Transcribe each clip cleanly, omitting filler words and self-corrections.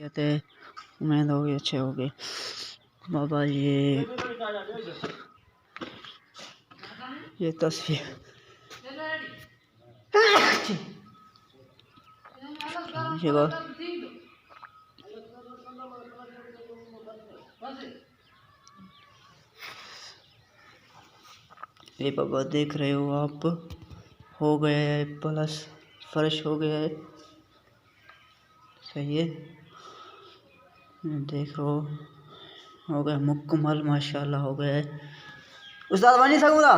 कहते हैं। उम्मीद होगी अच्छे हो गए बाबा। ये तस्वीर ये बाबा देख रहे हो आप, हो गया है प्लस, फर्श हो गया है। सही है, देख लो हो गया मुकम्मल, माशाल्लाह हो गया है। उस्ताद बनी सकूँगा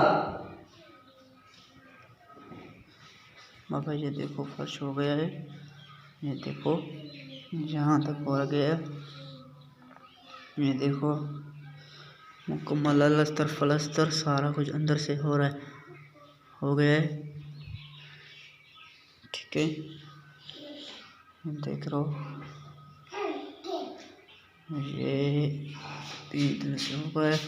बाबा। ये देखो फर्श हो गया है, ये देखो जहाँ तक हो गया है, ये देखो मुकम्मल अलस्तर फलस्तर सारा कुछ अंदर से हो रहा है, हो गया है। ठीक है, देख लो ये 3 दिन से हो गया है।